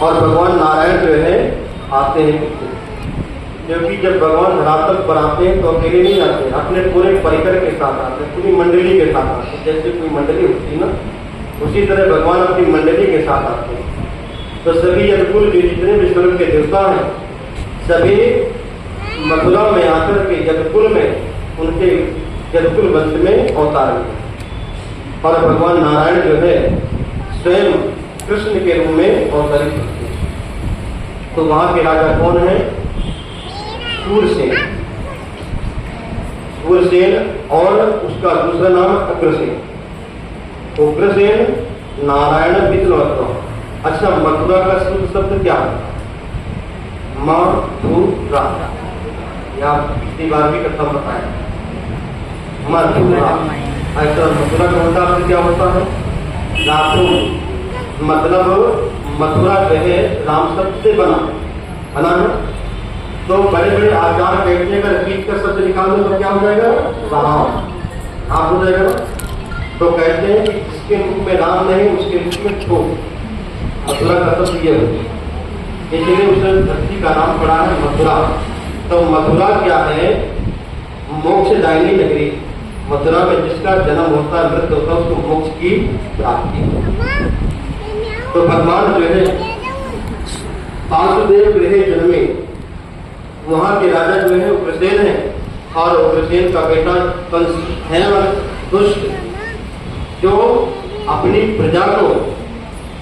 और भगवान नारायण जो है आते हैं, क्योंकि जब भगवान धरातल पर आते हैं तो अकेले नहीं आते हैं, अपने पूरे परिकर के साथ आते हैं, पूरी मंडली के साथ आते हैं। जैसे कोई मंडली होती है ना, उसी तरह भगवान अपनी मंडली के साथ आते हैं। तो सभी यदकुल के जितने भी स्वर्ग के देवता हैं, सभी मथुरा में आकर के यदकुल में उनके यदकुल वंश में अवतार हुए। और भगवान नारायण जो है स्वयं कृष्ण के रूप में अवतरित होते हैं। तो वहां के राजा कौन है? सूरसेन। सूरसेन और उसका दूसरा नाम उग्रसेन। उग्रसेन नारायण विष्णु। अच्छा, मथुरा का शुद्ध शब्द क्या है? मथुरा। या पिछली बार भी कथा बताया, मथुरा। ऐसा मथुरा का होता है क्या होता है? रातों, मतलब मथुरा जो है राम शब्द से बना है। तो बड़े बड़े आचार बैठने का बीच का शब्द निकाल दो तो क्या हो जाएगा? राम। आप हो जाएगा। तो कहते हैं कि जिसके मुख में राम नहीं उसके मुख में ठो। मथुरा का शब्द ये होती है, इसलिए उस धरती का नाम पड़ा है मथुरा। तो मथुरा क्या है? मोक्षदायिनी नगरी। मथुरा में जिसका जन्म होता है, मृत्यु होता है, उसको मोक्ष की प्राप्ति। तो भगवान जो है वासुदेव गृह जन्मे, वहां के राजा जो है उग्रसेन है, और उग्रसेन का बेटा कंस है दुष्ट, जो अपनी प्रजा को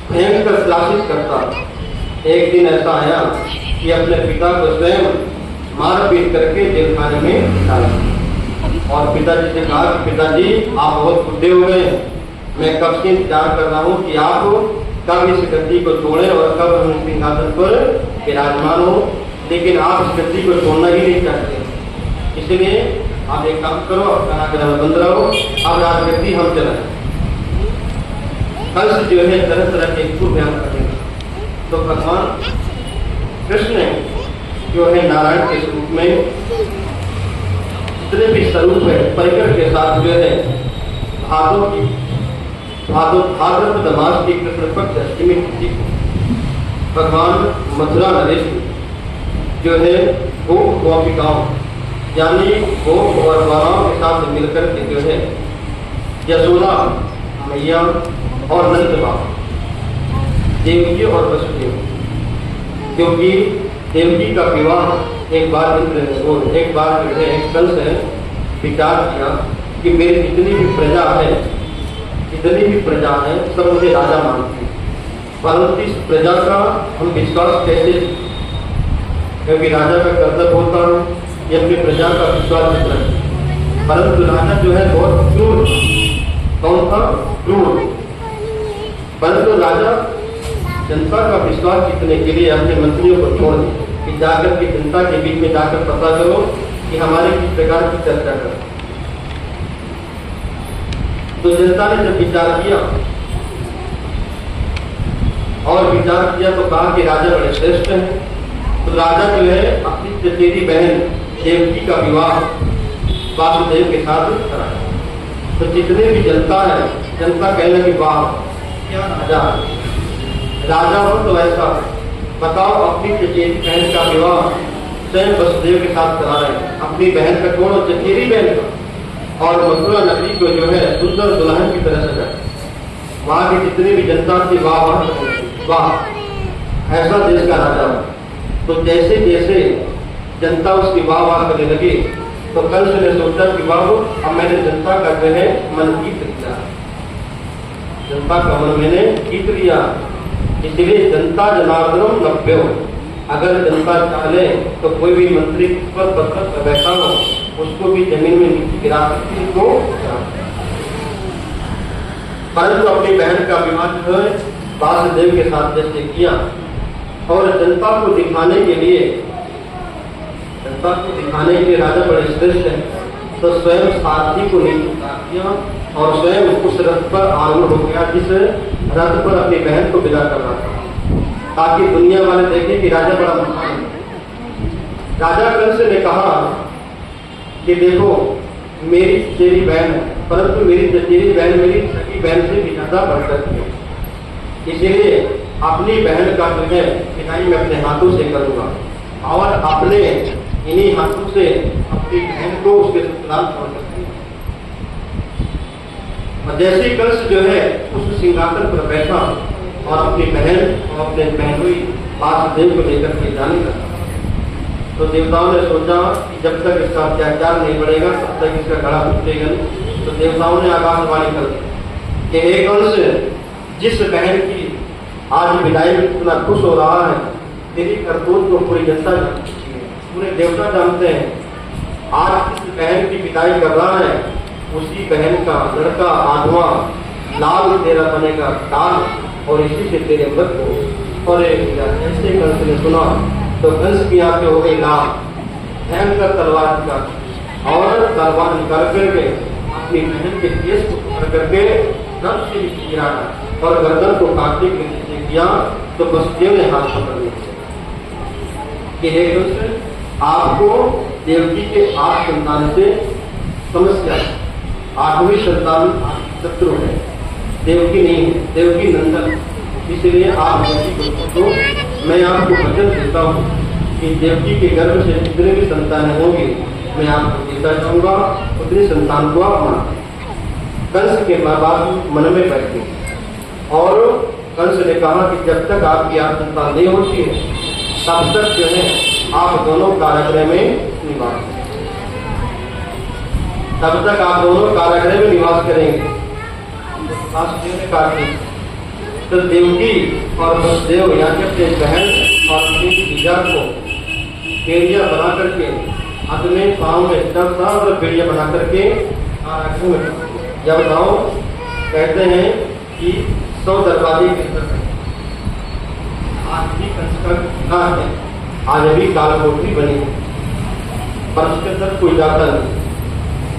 भयंकर शासित करता। एक दिन ऐसा आया कि अपने पिता को स्वयं मार पीट करके जेल खाने में डाला। और पिताजी से कहा कि पिताजी आप बहुत बुढ़े हो गए, मैं कब से इंतजार कर रहा हूँ कि आप कब इस गद्दी को छोड़ें और कब हम सिंहासन पर विराजमान हो, लेकिन आप इस गद्दी को छोड़ना ही नहीं चाहते। इसलिए आप एक काम करो, अपना ग्रह बंद रहो, अब राजगद्दी हम चलाएं। कंस जो है तरह तरह के बयान करेंगे। तो भगवान कृष्ण जो है नारायण के स्वरूप में जितने भी स्वरूप है परिकर के साथ जो है भाद्रपद मास की कृष्ण पक्ष अष्टमी तिथि को भगवान मथुरा नरेश जो है गोप गोपिकाओं यानी गोप और ग्वालाओं के साथ मिलकर के जो है यशोदा मैया और नंद बाबा देवकी और वसुदेव, क्योंकि देवकी का विवाह एक बार जो है एक कंस है विचार किया कि मेरी जितनी भी प्रजा है सब मुझे राजा मानती है, परंतु इस प्रजा का हम विश्वास कैसे, क्योंकि राजा का कर्तव्य होता है ये अपनी प्रजा का विश्वास रखे। परंतु राजा जो है बहुत क्रूर, कौन था? क्रूर। परंतु राजा जनता का विश्वास जीतने के लिए अपने मंत्रियों को छोड़ दिया कि जाकर के जनता के बीच में जाकर पता करो कि हमारे किस प्रकार की चर्चा करें। तो जनता ने जब विचार किया तो कहा कि राजा बड़े श्रेष्ठ हैं। तो राजा जो है अपनी चचेरी बहन देवकी का विवाह वासुदेव के साथ कराया। तो जितने भी जनता है, जनता कहने की वाह क्या राजा हो तो ऐसा बताओ, अपनी चचेरी बहन का विवाह स्वयं वसुदेव के साथ करा रहे हैं, अपनी बहन का छोड़ो चचेरी बहन का, और मथुरा नगरी को जो है सुंदर दुल्हन की तरह सजाए। वहां की जितनी भी जनता थी वाह वाह, ऐसा देश का राजा हो। तो जैसे जैसे जनता उसकी वाह वाह करने लगी तो कंस ने सोचा कि बाबू अब मैंने जनता का जो है मन जीत लिया, जनता का मन मैंने जीत लिया, इसलिए जनता जनार्दनम लभ्यो। अगर जनता चाहे तो कोई भी मंत्री पर पत्थर पर बैठा हो उसको भी जमीन में नीचे गिरा सकती है। परंतु अपनी बहन का विवाह जो है वासुदेव के साथ जैसे किया, और जनता को दिखाने के लिए राजा बड़े श्रेष्ठ है, तो स्वयं सारथी को नीचे उतार दिया और स्वयं उस रथ पर आरूढ़ हो गया जिस रथ पर अपनी बहन को विदा कर रहा था, ताकि दुनिया वाले देखें कि राजा बड़ा महान है। राजा कंस ने कहा कि देखो मेरी चचेरी बहन है, परंतु मेरी चचेरी बहन मेरी सगी बहन से भी ज्यादा बढ़कर है, इसलिए अपनी बहन का जो है विदाई मैं अपने हाथों से करूंगा और अपने इन्हीं हाथों से अपनी बहन को उसके ससुराल छोड़ सकती हूँ। और जैसे कंस जो है उस सिंहासन पर बैठा और अपनी बहन और अपने बहनोई वासुदेव को लेकर के जाने लगा, तो देवताओं ने सोचा कि जब तक इसका अत्याचार नहीं बढ़ेगा तब तक इसका गला उठेगा नहीं। तो देवताओं ने आकाशवाणी कर दी कि हे कंस, जिस बहन की आज विदाई में इतना खुश हो रहा है, तेरी करतूत को पूरी जनता जानती है, पूरे देवता जानते हैं। आज जिस बहन की विदाई कर रहा है उसी बहन का लड़का आधवा लाल तेरा बनेगा काल और इसी से तेरे मृत हो। और ऐसे कंस ने सुना तो कंस की आंखें हो गई लाल, भयंकर तलवार निकाल और तलवार निकाल करके अपनी बहन के केस को पकड़ करके गर्भ से नीचे गिराया और गर्दन को काटने के नीचे किया। तो वसुदेव ने हाथ पकड़ लिया कि हे कंस, आपको देवकी के 8 संतान से समस्या, 8वीं संतान शत्रु है, देवकी नहीं है, देवकी नंदन। इसलिए आप देवकी को मैं आपको वचन देता हूँ कि देवकी के गर्भ से जितने भी संतान होंगे मैं आपको देता जाऊंगा, उतनी संतान को आप मानते। कंस के माँ बाप मन में बैठे और कंस ने कहा कि जब तक आपकी 8 संतान नहीं होती है तब तक जो है आप दोनों कारागृह में निवास करेंगे, तब तक आप दोनों कारागृह में निवास करेंगे। तो देवकी और वसुदेव यहाँ के अपने बहन और अपनी भतीजा को बेड़िया बना करके अपने पाँव में था और बेड़िया बना करके कारागृह में जब बताओ कहते हैं कि 100 दरवाजे के अंदर आज भी कंस का है, आज भी कालकोठरी बनी है पर उसके अंदर कोई जाता नहीं।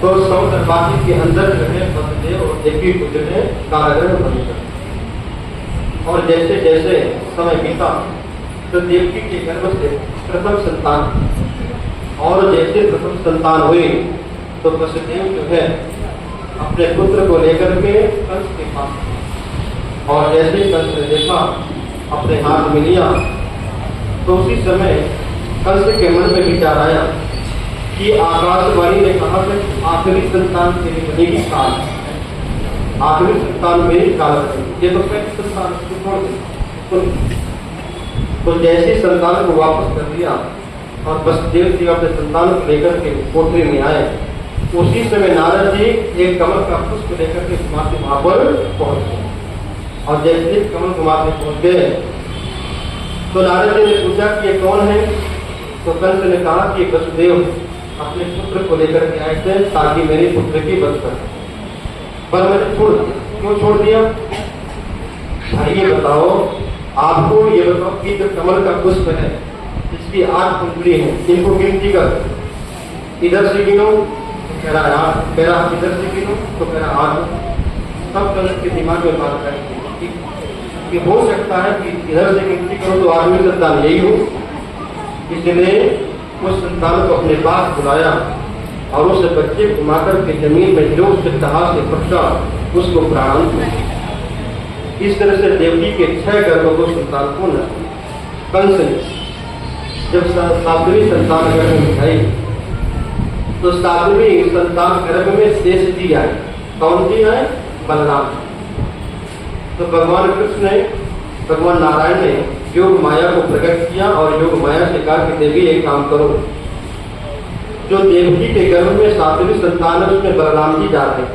तो 100 दरवाजे के अंदर जो है वसुदेव और देवकी को जो है कारागृह बनी कर। और जैसे जैसे समय बीता तो देवकी के गर्भ से प्रथम संतान और जैसे प्रथम संतान हुई तो वसुदेव जो है अपने पुत्र को लेकर के कंस के पास और जैसे कंस ने देखा अपने हाथ में लिया तो उसी समय कंस के मन में विचार आया कि आकाशवाणी ने कहा कि आखिरी संतान तेरी बनेगी काल, आखिरी संतान मेरी काल बनेगी, ये तो पहली संतान छोड़ दे। तो जैसे संतान को वापस कर दिया और वसुदेव जी अपने संतान को लेकर के कोठरी में आए, उसी समय नारद जी एक कमल का पुष्प लेकर के घुमाते वहां पर पहुंच गए। और जैसे कमल घुमाते पहुंच गए तो नारद जी ने पूछा कि ये कौन है? तो कंस ने कहा कि वसुदेव अपने पुत्र को लेकर के आए थे ताकि मेरे पुत्र की वध कर, पर मैंने छोड़ दिया। क्यों छोड़ दिया? ये बताओ, आपको ये बताओ कि जो कमल का पुष्प है जिसकी 8 कुंडली है, इनको गिनती कर इधर से गिनो तो कह रहा 8, कह रहा इधर से गिनो तो कह रहा 8। सब कंस के दिमाग में बात करती कि हो सकता है कि इधर से गिनती करो तो आदमी संतान यही हो। इसलिए उस संतान को अपने पास बुलाया और उस बच्चे को घुमाकर के जमीन में जो उसके तहा से पक्का उसको प्राणांत किया। इस तरह से देवकी के 6 गर्भों को संतान को न कंस ने जब 7वीं संतान गर्भ में आई तो 7वीं संतान गर्भ में शेष जी आए। कौन जी आए? बलराम। तो भगवान कृष्ण ने, भगवान नारायण ने योग माया को प्रकट किया और योग माया से कहा कि देवी एक काम करो, जो देवकी के गर्भ में 7वीं संतान है उसमें बलराम जी जाते हैं,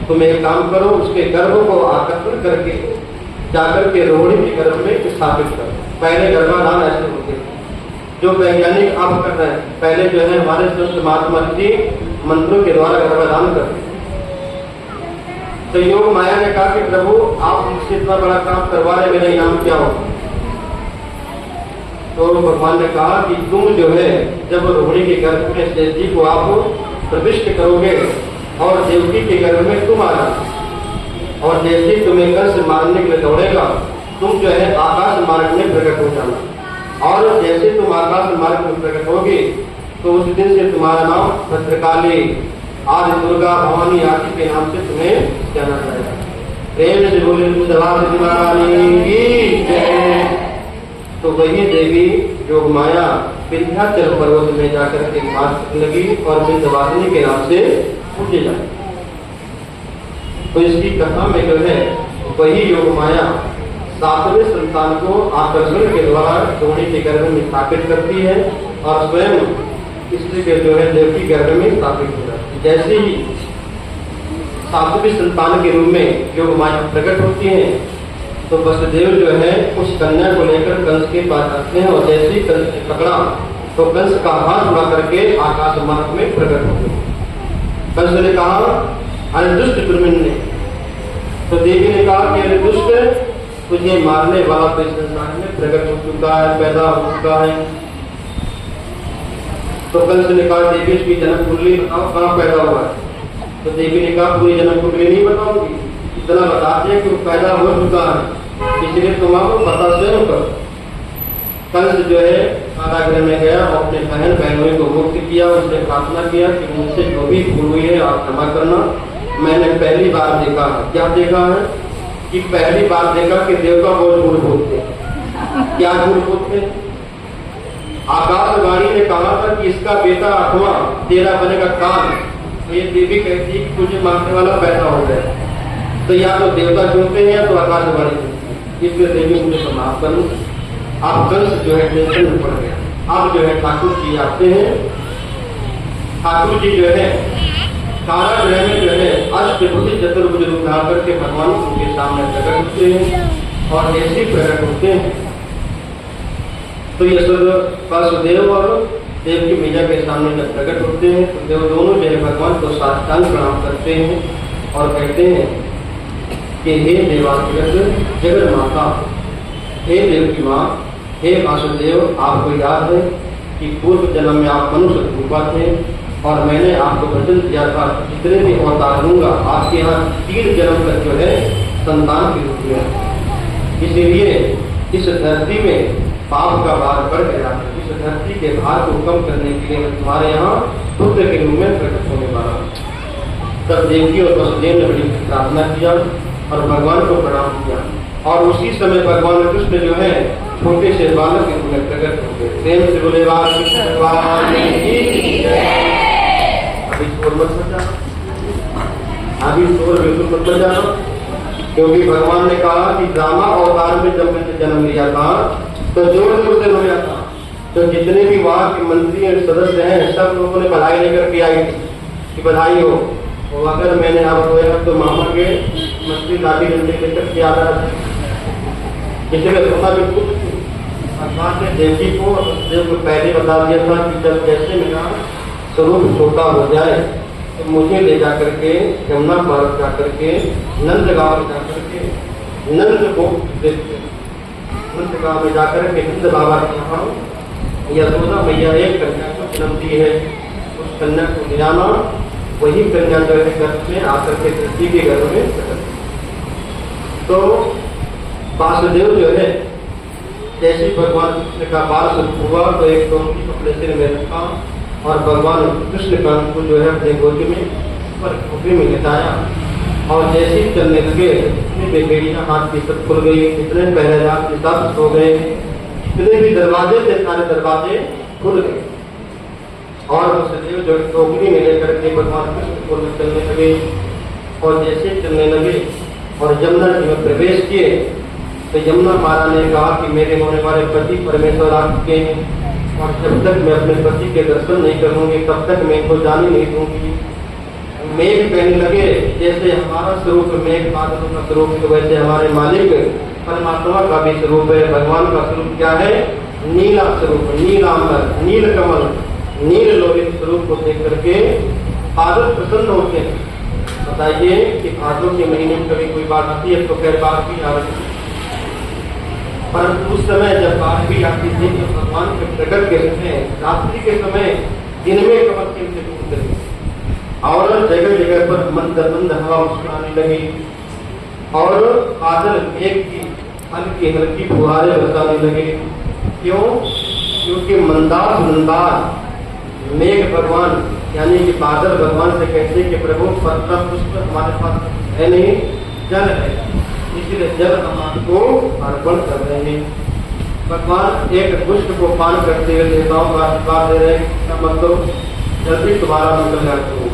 तुम एक काम करो उसके गर्भ को आकर्षण करके जाकर के रोहिणी के गर्भ में स्थापित करो। पहले गर्भाधान ऐसे होते हैं जो वैज्ञानिक आप कर रहे हैं, पहले जो है हमारे संत महात्मा जी मंत्रों के द्वारा गर्भाधान करते हैं। तो योग माया ने कहा कि प्रभु आप मुझसे इतना बड़ा काम करवा रहे, मेरा इनाम क्या हो? तो भगवान ने कहा कि तुम जो है जब रोहिणी के गर्भ में शेष जी को आप प्रविष्ट करोगे और देवकी के गर्भ में तुम आ जाना और जैसे तुम्हें कंस मारने के लिए दौड़ेगा तुम जो है आकाश मार्ग में प्रकट हो जाना और जैसे तुम आकाश मार्ग में प्रकट होगे तो उस दिन से तुम्हारा नाम भद्रकाली, आदि दुर्गा, भवानी आदि के नाम से तुम्हें जाना जाएगा। प्रेम से बोले विंध्यवासिनी महारानी की जय। तो वही देवी योगमाया विंध्याचल पर्वत में जाकर के घास लगी और विंध्यवासिनी के नाम से पूजे जाए। तो इसकी कथा में जो है वही योगमाया सातवें संतान को आकर्षण के द्वारा द्रोणी के गर्भ में स्थापित करती है और स्वयं इसलिए के जो है देव की गर्भ में स्थापित हो जाती है। जैसे ही सातवें संतान के रूप में योगमाया प्रकट होती है तो वसुदेव जो है उस कन्या को लेकर कंस के पास आते हैं और जैसे ही कंस ने पकड़ा तो कंस का हाथ उड़ा करके आकाश मार्ग में प्रकट हो गए। कंस ने कहा अरे दुष्ट दुर्मिन्ने, तो देवी ने कहा कि अरे दुष्ट, तुझे मारने वाला तो इस संसार में प्रकट हो चुका है, पैदा हो चुका है। तो कंस ने कहा देवी इसकी जन्म कुंडली बताओ कहाँ पैदा हुआ है। तो देवी ने कहा पूरी जन्म कुंडली नहीं बताऊंगी, इतना बताते हैं कि वो पैदा हो चुका है, इसलिए तुम आपको पता स्वयं करो। कंस जो है कारागृह में गया और अपने बहन बहनों को मुक्त किया। उसने प्रार्थना किया कि मुझसे जो भी भूल हुई है आप क्षमा करना। मैंने पहली बार देखा है, क्या देखा है कि पहली बार देखा कि देवता बहुत झूठ बोलते हैं। क्या झूठ बोलते हैं? आकाशवाणी ने कहा था कि इसका बेटा अथवा तेरा बनेगा काल। तो ये देवी कहती है कि तुझे मारने वाला पैदा हो गया। तो या तो देवता झूठते हैं या तो आकाशवाणी झूठती है। इसलिए देवी मुझे समाप्त करूँ। अब कंस जो है टेंशन में पड़ गया। अब जो है ठाकुर जी आते हैं। ठाकुर जी जो है कारागृह में जो है अष्टभुज चतुर्भुज रूप धारण करके भगवान उनके सामने प्रकट होते हैं और ऐसे प्रकट होते हैं। तो यशोद वासुदेव और देव की मैया के सामने जब प्रकट होते हैं तो देव दोनों जो है भगवान को साष्टांग प्रणाम करते हैं और कहते हैं कि हे देवाधिपति जगत माता, हे देव की माँ, हे वासुदेव, आपको याद है कि पूर्व जन्म में आप मनुष्य रूपा थे और मैंने आपको वचन दिया था जितने भी अवतार दूंगा आपके यहाँ 3 जन्म तक जो है संतान के रूप में। इसीलिए इस धरती में पाप का भार बढ़ गया है। इस धरती के भार को कम करने के लिए तुम्हारे यहाँ पुत्र के रूप में प्रकट होने वाला। तब देवकी और वसुदेव ने बड़ी प्रार्थना किया और भगवान को प्रणाम किया और उसी समय भगवान कृष्ण जो है छोटे से बालक के रूप में प्रकट हो गए। प्रेम से बोले अभी शोर मत बजाना, अभी शोर बिल्कुल मत बजाना, क्योंकि भगवान ने कहा कि ड्रामा अवतार में जब मैंने जन्म लिया था तो जोर जोर से रोया था। तो जितने भी वहाँ के मंत्री और सदस्य हैं सब लोगों ने बधाई लेकर के आई थी कि बधाई हो। और अगर मैंने आप रोया तो मामा के मंत्री लाठी डंडे लेकर के आ रहा था, इसलिए रोना बिल्कुल। भगवान ने देवी को देव को पहले बता दिया था कि जब जैसे मेरा स्वरूप छोटा हो जाए तो मुझे ले जाकर के यमुना पार जाकर के नंद गांव में जाकर के नंद को नंद गांव में जाकर के नंद बाबा के यहाँ यशोदा मैया एक कन्या को जन्म दी है। उस कन्या को ले आना, वही कन्या जो है गर्भ में आकर के धरती के गर्भ में प्रकट। तो वासुदेव जो है जैसे भगवान कृष्ण का बाल स्वरूप हुआ तो एक डोंगी अपने सिर में रखा और भगवान कृष्ण कांत को जो है अपने गोदी में पर खोपड़ी में लेटाया और जैसे ही चलने लगे इतनी बेबेड़ियाँ हाथ की सब खुल गई, इतने पहरेदार के सब सो गए, जितने भी दरवाजे थे सारे दरवाजे खुल गए और वसुदेव जो टोकरी में लेकर के भगवान कृष्ण को चलने लगे और जैसे चलने लगे और यमुना जी में प्रवेश किए तो यमुना माता ने कहा कि मेरे होने वाले पति परमेश्वर आ चुके हैं और जब तक मैं अपने पति के दर्शन नहीं करूंगी तब तक मैं इनको जाने नहीं दूंगी। मेघ कहने लगे जैसे हमारा स्वरूप मेघ बादलों का स्वरूप है वैसे हमारे मालिक परमात्मा का भी स्वरूप है। भगवान का स्वरूप क्या है? नीला स्वरूप, नीलांबर, नील कमल, नील लोहित स्वरूप को देख करके बादल प्रसन्न होते हैं। बताइए कि भादों के महीने में कभी कोई बात आती है तो खैर बात भी आ रही है, परंतु उस समय जब बात भी आती थी तो भगवान के प्रकट के समय रात्रि के समय दिन में कमल के से टूट गई और जगह जगह पर मंद मंद हवा मुस्कुराने लगी और बादल मेघ की हल्की हल्की फुहारे बरसाने लगे। क्यों? क्योंकि मंदार मंदार मेघ भगवान यानी कि बादल भगवान से कहते कि प्रभु पत्र पुष्प हमारे पास है नहीं, जल है, इसलिए जल भगवान को अर्पण कर रहे हैं। भगवान एक दुष्ट को पान करते हुए देवताओं का आशीर्वाद दे रहे हैं, मतलब जल्दी तुम्हारा मंगल हो।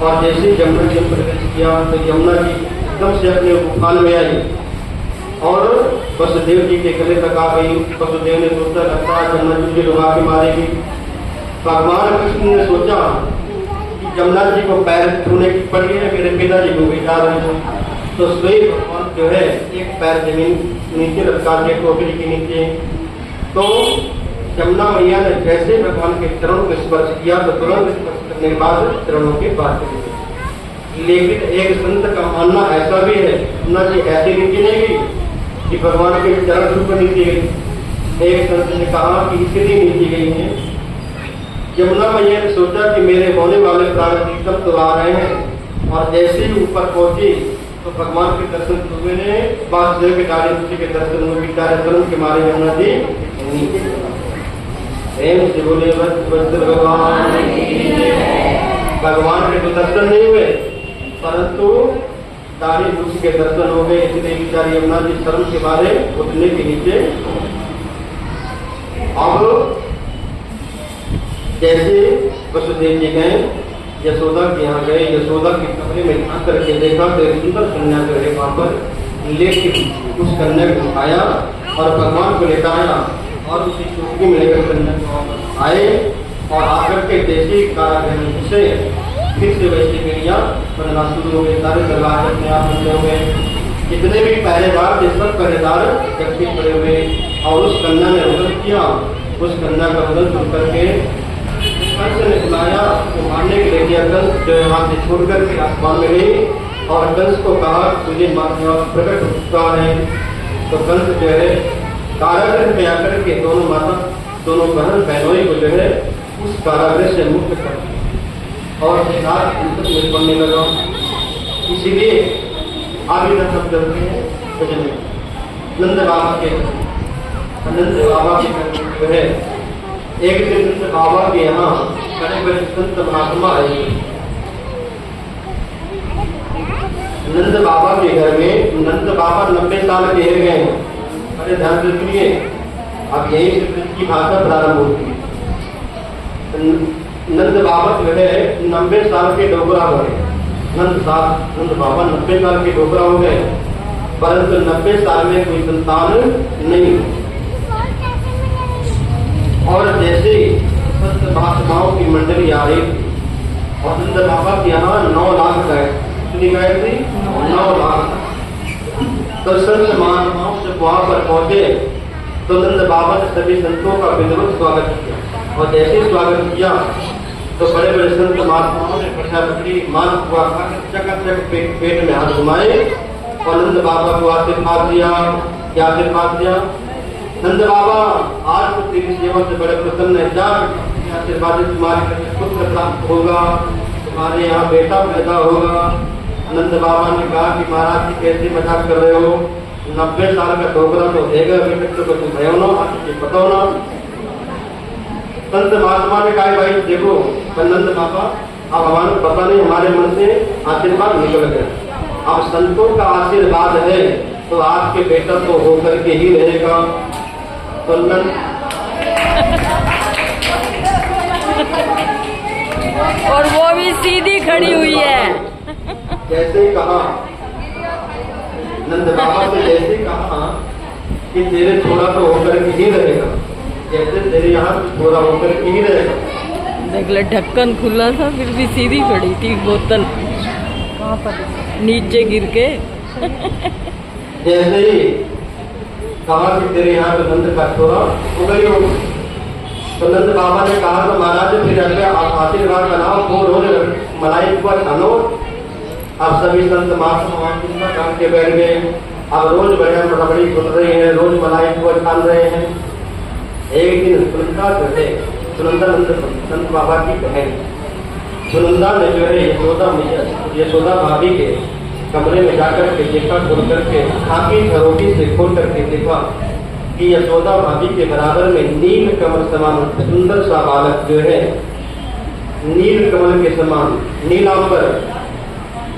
और जैसे यमुना जी ने प्रवेश किया तो यमुना जी एकदम से अपने उफान में आई और वसुदेव जी के गले तक आ गई। वसुदेव ने सोचा लगता है यमुना जी को डुबा के मारेगी। भगवान कृष्ण ने सोचा कि यमुना जी को पैर छूने की पड़ी है, मेरे पिताजी को बिठा रहे हैं, तो स्वयं भगवान जो है एक पैर जमीन नीचे रखा के टोकरी के नीचे। तो यमुना मैया ने जैसे भगवान के चरणों को स्पर्श किया तो तुरंत स्पर्श करने के बाद चरणों के पास चली गई। लेकिन एक संत का मानना ऐसा भी है, यमुना जी ऐसे नीचे नहीं गई कि भगवान के चरण छू कर नीचे गई। एक संत ने कहा कि इसलिए नीचे गई है, यमुना मैया ने सोचा कि मेरे होने वाले प्राण प्रीतम तो आ रहे हैं, और जैसे ही ऊपर पहुंची तो भगवान के दर्शन हुए ने, वासुदेव के डाले ऋषि के दर्शन हुए, बेचारे धर्म के मारे यमुना जी नीचे। प्रेम से बोले वज्र भगवान के तो दर्शन नहीं हुए, परंतु डाली ऋषि के दर्शन हो गए, इसलिए बेचारी यमुना जी शर्म के मारे उठने के नीचे। अब जैसे वसुदेव जी गए यशोदा के यहाँ गए, यशोदा के कमरे में झांक करके देखा तो एक सुंदर कन्या जो है वहां पर लेके उस कन्या को उठाया और भगवान को लेटाया और उसी चौकी में लेकर कन्या को आए और आकर के जैसे कारागृह से फिर से वैसे गिरिया बनना शुरू हो गए। सारे दरबार अपने आप बने हुए, जितने भी पहरेदार थे सब पहरेदार इकट्ठे पड़े हुए, और उस कन्या ने रुदन किया। उस कन्या का रुदन सुन करके कंस ने बुलाया, तो मारने के लिए कंस जो है वहां से छोड़ करके आसमान में गई और कंस को कहा तुझे प्रकट हो चुका है। तो कंस जो है कारागृह में आकर के दोनों माता दोनों बहन बहनोई को जो है उस कारागृह से मुक्त कर दिया और में पढ़ने लगा। इसीलिए आगे तक सब चलते हैं नंद बाबा के जो है एक दिन नंद बाबा के यहाँ बड़े बड़े संत महात्मा आए। नंद बाबा के घर में नंद बाबा 90 साल के हो गए। अरे ध्यान से सुनिए, अब यही से की भाषा प्रारंभ होती है। नंद बाबा जो है 90 साल के डोगरा हो गए। नंद बाबा 90 साल के डोगरा हो गए, परंतु 90 साल में कोई संतान नहीं। और जैसे संत महात्माओं की मंडली आ रही थी और नंद बाबा के यहाँ 9 लाख गए, कितनी गए थी? 9 लाख। तो संत महात्माओं से वहां पर पहुंचे तो नंद बाबा ने सभी संतों का विधिवत स्वागत किया, और जैसे स्वागत किया तो बड़े बड़े संत महात्माओं ने प्रसादी मान हुआ चकाचक पेट में हाथ घुमाए और नंद बाबा को आशीर्वाद दिया। क्या आशीर्वाद दिया? नंद बाबा आज तो तेरी सेवा से बड़े प्रसन्न है, जा आशीर्वाद तुम्हारे पुत्र प्राप्त होगा, तुम्हारे यहाँ बेटा पैदा होगा। नंद बाबा ने कहा कि महाराज जी कैसे मजाक कर रहे हो, 90 साल का डोगरा तो देगा, अभी तक तो कुछ भयो ना, बताओ ना। संत महात्मा ने कहा भाई देखो नंद बाबा अब हमारे पता नहीं हमारे मन से आशीर्वाद निकल गया, अब संतों का आशीर्वाद है तो आपके बेटा तो होकर के ही रहेगा। तो और वो भी सीधी खड़ी हुई है। जैसे ही कहा नंद बाबा से, जैसे कहा कि तेरे थोड़ा तो होकर के ही रहेगा, जैसे तेरे यहाँ थोड़ा होकर के ही रहेगा। देख ले ढक्कन खुला था फिर भी सीधी खड़ी थी बोतल, कहाँ पर नीचे गिर के। जैसे ही कहा कि तेरे यहाँ तो नंद का थोड़ा हो गई हो, तो नंद बाबा ने कहा तो महाराज फिर अगर आप आशीर्वाद बनाओ तो रोज मलाई को छानो। अब सभी संत महात्मा काम के बैठ गए, अब रोज बढ़िया बड़ी सुन रहे हैं, रोज मलाई को छान रहे हैं। एक दिन सुनंदा जो है सुनंदा नंद संत बाबा की बहन सुनंदा ने जो है यशोदा भाभी के कमरे में जाकर के देखा, खोल करके खाकी झरोकी से खोल करके देखा कि यशोदा भाभी के बराबर में नील कमल समान सुंदर सा बालक जो है नील कमल के समान नीलांबर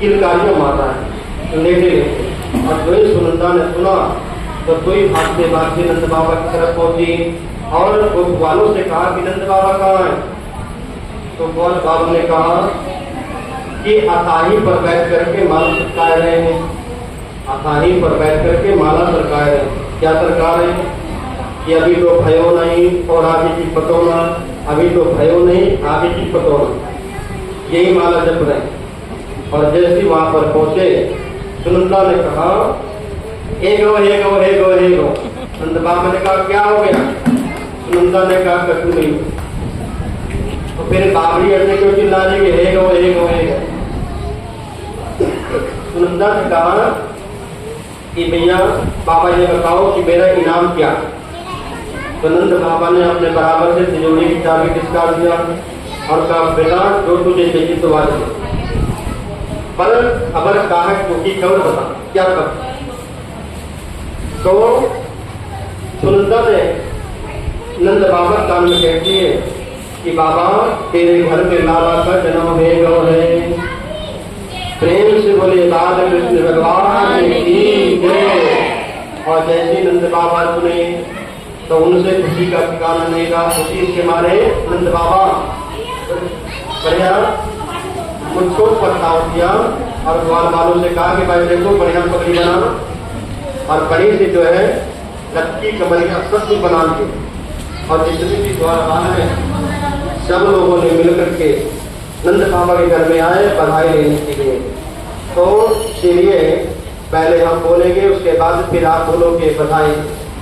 किलकारियां मार रहा है। लेटे लेटे। और जो ही सुनंदा ने सुना तो कोई भागते भागते नंद बाबा की तरफ पहुंची और वो ग्वालों से कहा कि नंद बाबा कहाँ है। तो ग्वाल बाबा ने कहा कि अथाही पर बैठ करके माला सरका रहे हैं, अथाही पर बैठ करके माला सरका रहे हैं। क्या सरका रहे हैं कि अभी तो भयो नहीं और आगे की पटोना, अभी तो भयो नहीं आगे की पटोना, यही माला जप रहे हैं। और जैसे वहां पर पहुंचे सुनंदा ने कहा हे गो हे गो हे गो हे गो। नंद बाबा ने कहा क्या हो गया। सुनंदा ने कहा कछु नहीं। तो फिर बाबरी ऐसे क्यों चिल्ला रही है हे गो हे गो हे गो। सुनंदा ने कहा कि भैया बाबा ये बताओ कि मेरा इनाम क्या। तो नंद बाबा ने अपने बराबर से तिजोरी की चाबी खिसका दिया और कहा बेटा जो तुझे चाहिए तो आज पर खबर कहा है क्योंकि खबर बता क्या खबर। तो सुनंदा ने नंद बाबा कान में कहती है कि बाबा तेरे घर में लाला का जन्म है गौ है। प्रेम से बोले राधा कृष्ण भगवान की जय। और जैसे नंद बाबा सुने तो उनसे खुशी का ठिकाना नहीं रहा। खुशी से मारे नंद बाबा बढ़िया मुझको पछताव किया और ग्वाल वालों से कहा कि भाई देखो बढ़िया पगड़ी बना और बड़ी से जो है लक्की कमरिया सब कुछ बना दी। और जितने भी ग्वाल वाले हैं सब लोगों ने मिलकर के नंद बाबा के घर में आए बधाई लेने के लिए। तो चलिए पहले हम बोलेंगे उसके बाद फिर आप बोलोगे बधाई।